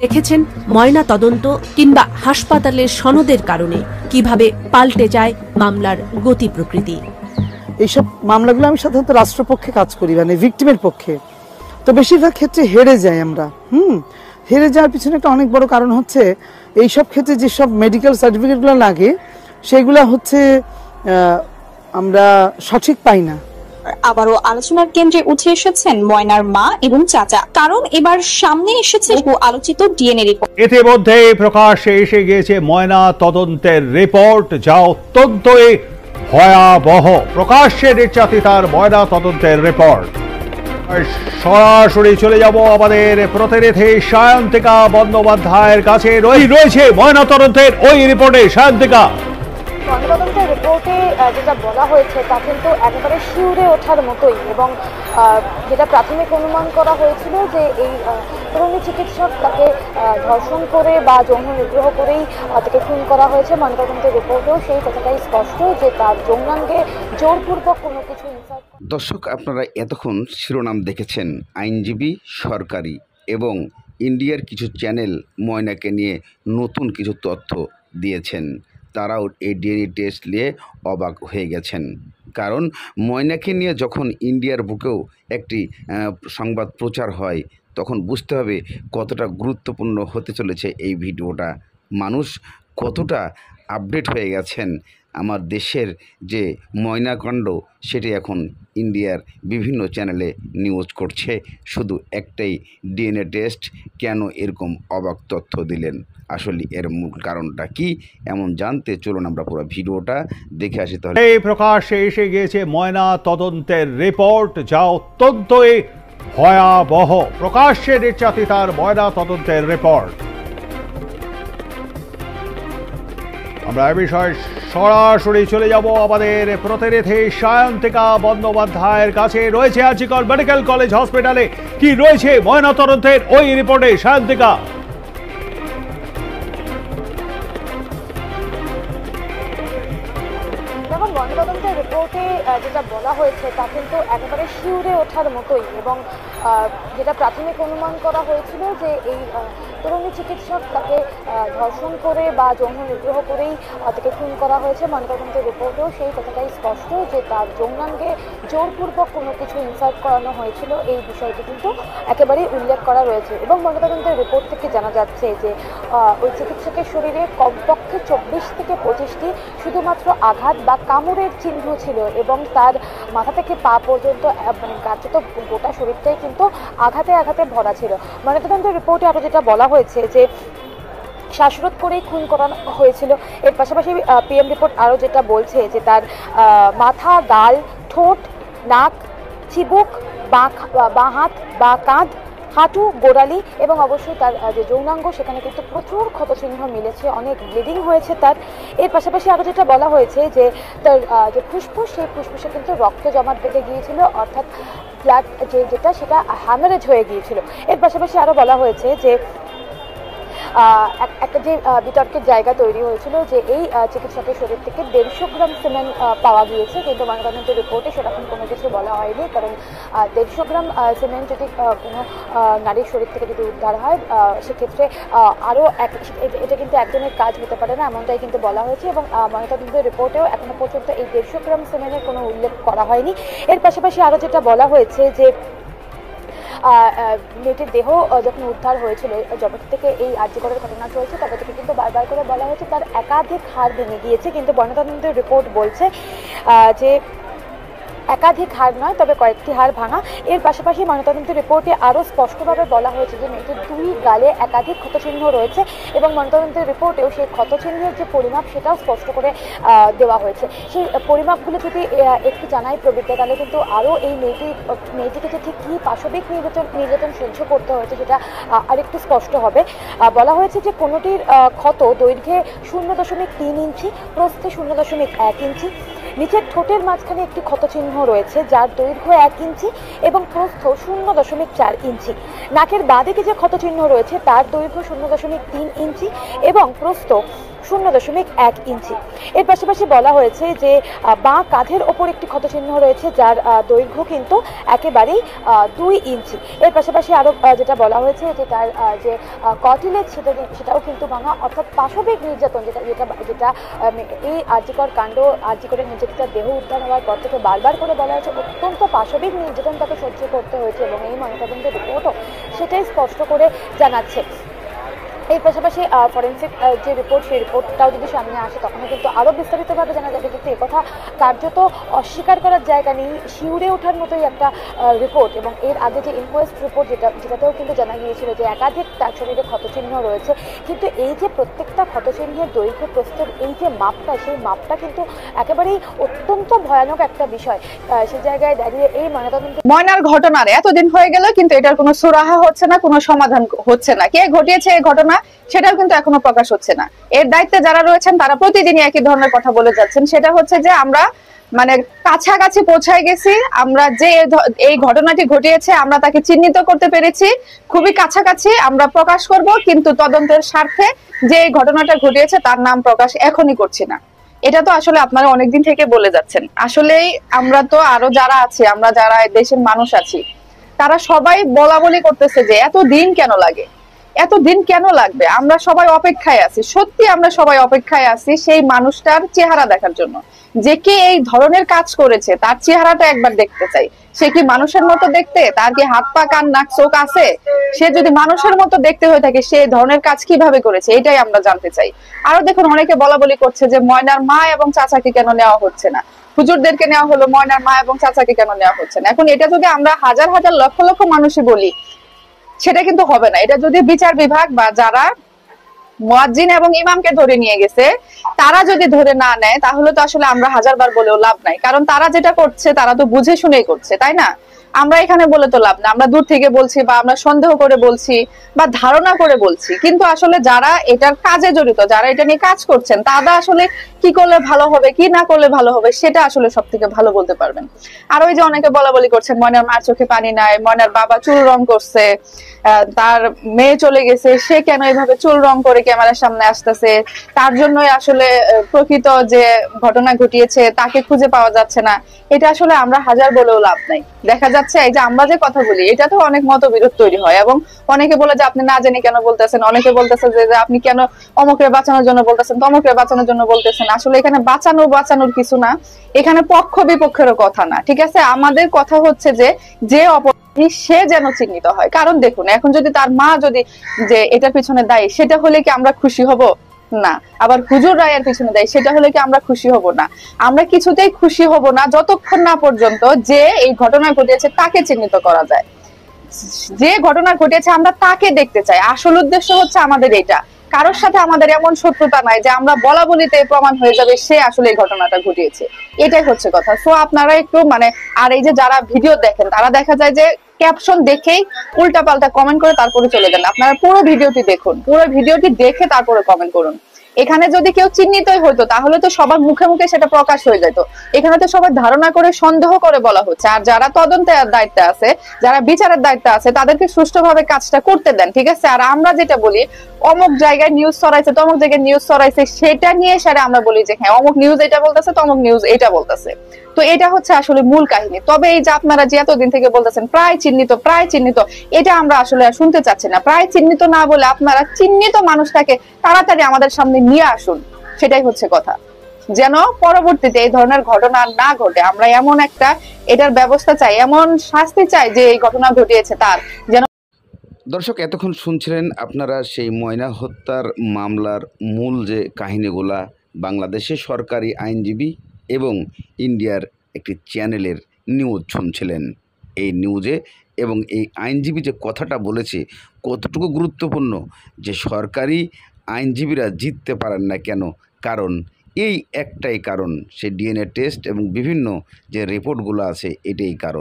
দেখেছেন ময়না তদন্ত কিংবা হাসপাতালের সনদের কারণে কিভাবে পাল্টে যায় মামলার গতি প্রকৃতি। এইসব মামলাগুলো আমি সাধারণত রাষ্ট্রপক্ষে কাজ করি, মানে ভিকটিমের পক্ষে, তো বেশিরভাগ ক্ষেত্রে হেরে যাই আমরা। হেরে যাওয়ার পিছনে একটা অনেক বড় কারণ হচ্ছে এইসব ক্ষেত্রে যেসব মেডিকেল সার্টিফিকেটগুলো লাগে সেগুলো হচ্ছে আমরা সঠিক পাই না। আবারও আলোচনার কেন্দ্রে উঠে এসেছেন ময়নার মা এবং চাচা, কারণ এবার সামনে এসেছে আলোচিত ডিএনএ রিপোর্ট। ইতিমধ্যে প্রকাশ্যে এসে গিয়েছে ময়না তদন্তের রিপোর্ট, যা অত্যন্তই ভয়াবহ। প্রকাশ্যে নির্যাতিতার ময়না তদন্তের রিপোর্ট। সরাসরি চলে যাব আমাদের প্রতিনিধি সায়ন্তিকা বন্দ্যোপাধ্যায়ের কাছে। রয়েছে ময়না তদন্তের ওই রিপোর্টে। সায়ন্তিকা, ময়নাতদন্তের রিপোর্টে যেটা বলা হয়েছে তা কিন্তু একেবারে শিউরে ওঠার মতোই, এবং যেটা প্রাথমিক অনুমান করা হয়েছিল যে এই তরুণী চিকিৎসক তাকে ধর্ষণ করে বা যৌন নিগ্রহ করেই তাকে খুন করা হয়েছে। ময়নাতদন্তের রিপোর্টেও সেই কথাটাই স্পষ্ট যে তার যৌনাঙ্গে জোরপূর্বক কোনো কিছু ইনসার্ট। দর্শক, আপনারা এতক্ষণ শিরোনাম দেখেছেন আইনজীবী, সরকারি এবং ইন্ডিয়ার কিছু চ্যানেল ময়নাকে নিয়ে নতুন কিছু তথ্য দিয়েছেন। তারাও এই ডিএনএ টেস্ট নিয়ে অবাক হয়ে গেছেন, কারণ ময়নাকে নিয়ে যখন ইন্ডিয়ার বুকেও একটি সংবাদ প্রচার হয় তখন বুঝতে হবে কতটা গুরুত্বপূর্ণ হতে চলেছে এই ভিডিওটা। মানুষ কতটা আপডেট হয়ে গেছেন। আমার দেশের যে ময়নাকাণ্ড সেটি এখন ইন্ডিয়ার বিভিন্ন চ্যানেলে নিউজ করছে। শুধু একটাই, ডিএনএ টেস্ট। কেন এরকম অবাক তথ্য দিলেন, আসলে এর মূল কারণটা কি, এমন জানতে চলুন আমরা পুরো ভিডিওটা দেখে আসি। তাহলে এই প্রকাশ্যে এসে গিয়েছে ময়না তদন্তের রিপোর্ট, যা অত্যন্তই ভয়াবহ। প্রকাশ্যে নির্যাতিতার ময়না তদন্তের রিপোর্ট। আমরা এ বিষয়ে সরাসরি চলে যাব আমাদের প্রতিনিধি সায়ন্তিকা বন্দ্যোপাধ্যায়ের কাছে। রয়েছে আজিকর মেডিকেল কলেজ হসপিটালে। কি রয়েছে ময়না তদন্তের ওই রিপোর্টে? সায়ন্তিকা, ময়নাতদন্তের রিপোর্টে যেটা বলা হয়েছে তা কিন্তু একেবারে শিউরে ওঠার মতোই, এবং যেটা প্রাথমিক অনুমান করা হয়েছিল যে এই তরুণী চিকিৎসক তাকে ধর্ষণ করে বা যৌন নিগ্রহ করেই তাকে খুন করা হয়েছে। ময়নাতদন্তের রিপোর্টেও সেই কথাটাই স্পষ্ট যে তার যৌনাঙ্গে জোরপূর্বক কোনো কিছু ইনসার্ট করানো হয়েছিল, এই বিষয়টি কিন্তু একেবারেই উল্লেখ করা রয়েছে। এবং ময়নাতদন্তের রিপোর্ট থেকে জানা যাচ্ছে যে ওই চিকিৎসকের শরীরে কমপক্ষে 24 থেকে 25টি শুধুমাত্র আঘাত বা কামড়ের চিহ্ন ছিল, এবং তার মাথা থেকে পা পর্যন্ত মানে কার্যত গোটা শরীরটাই কিন্তু আঘাতে আঘাতে ভরা ছিল। ময়নাতদন্তের রিপোর্টে আরও যেটা বলা হয়েছে যে শ্বাসরোধ করেই খুন করানো হয়েছিল। এর পাশাপাশি পিএম রিপোর্ট আরও যেটা বলছে যে তার মাথা, গাল, ঠোঁট, নাক, চিবুক, বাঁ হাত বা কাঁধ, হাঁটু, গোড়ালি এবং অবশ্যই তার যে যৌনাঙ্গ সেখানে কিন্তু প্রচুর ক্ষতচিহ্ন মিলেছে, অনেক ব্লিডিং হয়েছে তার। এর পাশাপাশি আরও যেটা বলা হয়েছে যে তার যে ফুসফুস, সেই ফুসফুসে কিন্তু রক্ত জমাট বেঁধে গিয়েছিল, অর্থাৎ ব্লাড যেটা সেটা হ্যামারেজ হয়ে গিয়েছিল। এর পাশাপাশি আরও বলা হয়েছে যে একটা যে বিতর্কের জায়গা তৈরি হয়েছিল যে এই চিকিৎসকের শরীর থেকে 150 গ্রাম সিমেন্ট পাওয়া গিয়েছে, কিন্তু ময়নাতদন্তের রিপোর্টে সেরকম কোনো কিছু বলা হয়নি, কারণ 150 গ্রাম সিমেন্ট যদি কোনো নারীর শরীর থেকে যদি উদ্ধার হয় সেক্ষেত্রে আরও এটা কিন্তু একজনের কাজ হতে পারে না, এমনটাই কিন্তু বলা হয়েছে। এবং ময়নাতদন্তের রিপোর্টেও এখনো পর্যন্ত এই 150 গ্রাম সিমেন্টের কোনো উল্লেখ করা হয়নি। এর পাশাপাশি আরও যেটা বলা হয়েছে যে মেয়েটির দেহ যখন উদ্ধার হয়েছিল, যবে থেকে এই আর্যিকরের ঘটনা চলছে তবে থেকে কিন্তু বারবার করে বলা হয়েছে তার একাধিক হাড় ভেঙে গিয়েছে, কিন্তু ময়নাতদন্তের রিপোর্ট বলছে যে একাধিক হাড় নয়, তবে কয়েকটি হাড় ভাঙা। এর পাশাপাশি ময়নাতদন্তের রিপোর্টে আরও স্পষ্টভাবে বলা হয়েছে যে মেয়েটির 2 গালে একাধিক ক্ষতচিহ্ন রয়েছে, এবং ময়নাতদন্তের রিপোর্টেও সেই ক্ষতচিহ্নের যে পরিমাপ সেটাও স্পষ্ট করে দেওয়া হয়েছে। সেই পরিমাপগুলো যদি একটু জানাই প্রবৃত্ত, তাহলে কিন্তু আরও এই মেয়েটিকে যে ঠিক কী পাশবিক নির্যাতন সহ্য করতে হয়েছে সেটা আরেকটু স্পষ্ট হবে। বলা হয়েছে যে কোনোটির ক্ষত দৈর্ঘ্যে 0.3 ইঞ্চি, প্রস্থে 0.1 ইঞ্চি। নিচের ঠোঁটের মাঝখানে একটি ক্ষতচিহ্ন রয়েছে যার দৈর্ঘ্য 1 ইঞ্চি এবং প্রস্থ 0.4 ইঞ্চি। নাকের বাঁদিকে যে ক্ষতচিহ্ন রয়েছে তার দৈর্ঘ্য 0.3 ইঞ্চি এবং প্রস্থ 0.1 ইঞ্চি। এর পাশাপাশি বলা হয়েছে যে বাঁ কাঁধের ওপর একটি ক্ষতচিহ্ন রয়েছে, যার দৈর্ঘ্য কিন্তু একেবারেই 2 ইঞ্চি। এর পাশাপাশি আরো যেটা বলা হয়েছে যে তার যে কটিলেজ সেটাও কিন্তু ভাঙা, অর্থাৎ পাশবিক নির্যাতন যেটা এই আরজিকর কাণ্ড, আরজিকরের নির্যাতিতার দেহ উদ্ধার হওয়ার পর থেকে বারবার করে বলা হয়েছে অত্যন্ত পাশবিক নির্যাতন তাকে সহ্য করতে হয়েছে, এবং এই ময়নাতদন্তের রিপোর্টও সেটাই স্পষ্ট করে জানাচ্ছে। এর পাশাপাশি ফরেন্সিক যে রিপোর্ট, সেই রিপোর্টটাও যদি সামনে আসে তখন কিন্তু আরও বিস্তারিতভাবে জানা যাবে, কিন্তু একথা কার্যত অস্বীকার করার জায়গা নেই, শিউরে ওঠার মতোই একটা রিপোর্ট। এবং এর আগে যে ইনকোয়েস্ট রিপোর্ট যেটাতেও কিন্তু জানা গিয়েছিল যে একাধিক তার শরীরে ক্ষতচিহ্ন রয়েছে, কিন্তু এই যে প্রত্যেকটা ক্ষতচিহ্নের দৈর্ঘ্য প্রস্থের এই যে মাপটা, সেই মাপটা কিন্তু একেবারেই অত্যন্ত ভয়ানক একটা বিষয়। সেই জায়গায় দাঁড়িয়ে এই ময়নাতদন্ত ময়নার ঘটনার এতদিন হয়ে গেল কিন্তু এটার কোনো সুরাহা হচ্ছে না, কোনো সমাধান হচ্ছে না। কে ঘটিয়েছে এই ঘটনা সেটাও কিন্তু এখনো প্রকাশ হচ্ছে না। এর দায়িত্বে যারা রয়েছেন তারা প্রতিদিনই একই ধরনের কথা বলে যাচ্ছেন, সেটা হচ্ছে যে আমরা মানে কাছাকাছি পৌঁছায় গেছি, আমরা যে এই ঘটনাটি ঘটিয়েছে আমরা তাকে চিহ্নিত করতে পেরেছি, খুবই কাছাকাছি, আমরা প্রকাশ করব, কিন্তু তদন্তের স্বার্থে যে এই ঘটনাটা ঘটিয়েছে তার নাম প্রকাশ এখনই করছি না। এটা তো আসলে আপনারা অনেকদিন থেকে বলে যাচ্ছেন। আসলেই আমরা তো আরো যারা আছি, আমরা যারা দেশের মানুষ আছি, তারা সবাই বলা বলি করতেছে যে এত দিন কেন লাগে, এত দিন কেন লাগবে। আমরা সবাই অপেক্ষায় আছি, সত্যি আমরা সবাই অপেক্ষায় আছি সেই মানুষটার চেহারা দেখার জন্য, যে কে এই ধরনের কাজ করেছে তার চেহারাটা একবার দেখতে চাই। সে কি মানুষের মতো দেখতে? তার কি হাত পা কান নাক চোখ আছে? সে যদি মানুষের মতো দেখতে হয়ে থাকে সে ধরনের কাজ কিভাবে করেছে এটাই আমরা জানতে চাই। আরো দেখুন, অনেকে বলা বলি করছে যে ময়নার মা এবং চাচাকে কেন নেওয়া হচ্ছে না, হুজুরদেরকে নেওয়া হলো, ময়নার মা এবং চাচাকে কেন নেওয়া হচ্ছে না। এখন এটা যদি আমরা হাজার হাজার লক্ষ লক্ষ মানুষই বলি সেটা কিন্তু হবে না। এটা যদি বিচার বিভাগ বা যারা মুয়াজ্জিন এবং ইমামকে ধরে নিয়ে গেছে তারা যদি ধরে না নেয় তাহলে তো আসলে আমরা হাজারবার বলেও লাভ নাই, কারণ তারা যেটা করছে তারা তো বুঝে শুনেই করছে, তাই না? আমরা এখানে বলে তো লাভ না, আমরা দূর থেকে বলছি বা আমরা সন্দেহ করে বলছি বা ধারণা করে বলছি, কিন্তু আসলে যারা এটার কাজে জড়িত, যারা এটা নিয়ে কাজ করছেন, তারা আসলে কি করলে ভালো হবে কি না করলে ভালো হবে সেটা আসলে সব থেকে ভালো বলতে পারবেন। আর ওই যে অনেকে বলা বলি করছেন ময়নার মার চোখে পানি নাই, ময়নার বাবা চুল রং করছে, তার মেয়ে চলে গেছে, সে কেন এইভাবে চুল রং করে ক্যামেরার সামনে আসতেছে, তার জন্যই আসলে প্রকৃত যে ঘটনা ঘটিয়েছে তাকে খুঁজে পাওয়া যাচ্ছে না। এটা আসলে আমরা হাজার বলেও লাভ নাই। দেখা যাচ্ছে এই যে আমরা যে কথা বলি এটা তো অনেক মতবিরোধ তৈরি হয়, এবং অনেকে বলে যে আপনি না জেনে কেন বলতেছেন, অনেকে বলতেছে যে আপনি কেন অমুকরে বাঁচানোর জন্য বলতেছেন, তমুকরে বাঁচানোর জন্য বলতেছেন। আসলে এখানে বাঁচানোর কিছু না, এখানে পক্ষ বিপক্ষেরও কথা না, ঠিক আছে? আমাদের কথা হচ্ছে যে অপরাধী সে যেন চিহ্নিত হয়। কারণ দেখুন, এখন যদি তার মা যদি যে এটার পিছনে দায়ী সেটা হলে কি আমরা খুশি হব? না। আবার হুজুর রায়ের পিছনে দেয় সেটা হলে কি আমরা খুশি হব? না। আমরা কিছুতেই খুশি হব না যতক্ষণ না পর্যন্ত যে এই ঘটনা ঘটেছে তাকে চিহ্নিত করা যায়। যে ঘটনা ঘটেছে আমরা তাকে দেখতে চাই। আসল উদ্দেশ্য হচ্ছে আমাদের এটা। কারোর সাথে আমাদের এমন শত্রুতা নাই যে আমরা বলা বলিতে প্রমাণ হয়ে যাবে সে আসলে এই ঘটনাটা ঘটিয়েছে, এটাই হচ্ছে কথা। সো আপনারা একটু আর এই যে যারা ভিডিও দেখেন তারা দেখা যায় যে ক্যাপশন দেখেই উল্টাপাল্টা কমেন্ট করে তারপরে চলে যান। আপনারা পুরো ভিডিওটি দেখুন, পুরো ভিডিওটি দেখে তারপরে কমেন্ট করুন। এখানে যদি কেউ চিহ্নিতই হইতো তাহলে তো সবার মুখে মুখে সেটা প্রকাশ হয়ে যেত। এখানে তো সবাই ধারণা করে সন্দেহ করে বলা হচ্ছে। আর যারা তদন্তের দায়িত্বে আছে, যারা বিচারের দায়িত্বে আছে, তাদেরকে সুষ্ঠুভাবে কাজটা করতে দেন, ঠিক আছে? আর আমরা যেটা বলি অমুক জায়গায় নিউজ ছড়াইছে, তমুক জায়গায় নিউজ ছড়াইছে, সেটা নিয়ে সারে আমরা বলি যে হ্যাঁ অমুক নিউজ এটা বলতেছে, তমুক নিউজ এটা বলতেছে। তো এটা হচ্ছে আসলে মূল কাহিনী। তবে এই যে আপনারা যে এতদিন থেকে বলতেছেন প্রায় চিহ্নিত, এটা আমরা আসলে শুনতে চাচ্ছি না। প্রায় চিহ্নিত না বলে আপনারা চিহ্নিত মানুষটাকে তাড়াতাড়ি আমাদের সামনে নিয়ে আসুন, সেটাই হচ্ছে কথা। যেন পরবর্তীতে এই ধরনের ঘটনা না ঘটে। আমরা এমন একটা এটার ব্যবস্থা চাই, এমন শাস্তি চাই যে এই ঘটনা ঘটিয়েছে তার যেন। দর্শক, এতক্ষণ শুনছিলেন আপনারা সেই ময়না হত্যার মামলার মূল যে কাহিনীগুলা, বাংলাদেশের সরকারি আইনজীবী এবং ইন্ডিয়ার একটি চ্যানেলের নিউজ শুনছিলেন। এই নিউজে এবং এই আইনজীবী যে কথাটা বলেছে কতটুকু গুরুত্বপূর্ণ, যে সরকারি আইনজীবীরা জিততে পারেন না কেন, কারণ এই একটাই কারণ, সে ডিএনএ টেস্ট এবং বিভিন্ন যে রিপোর্টগুলো আছে এটাই কারণ।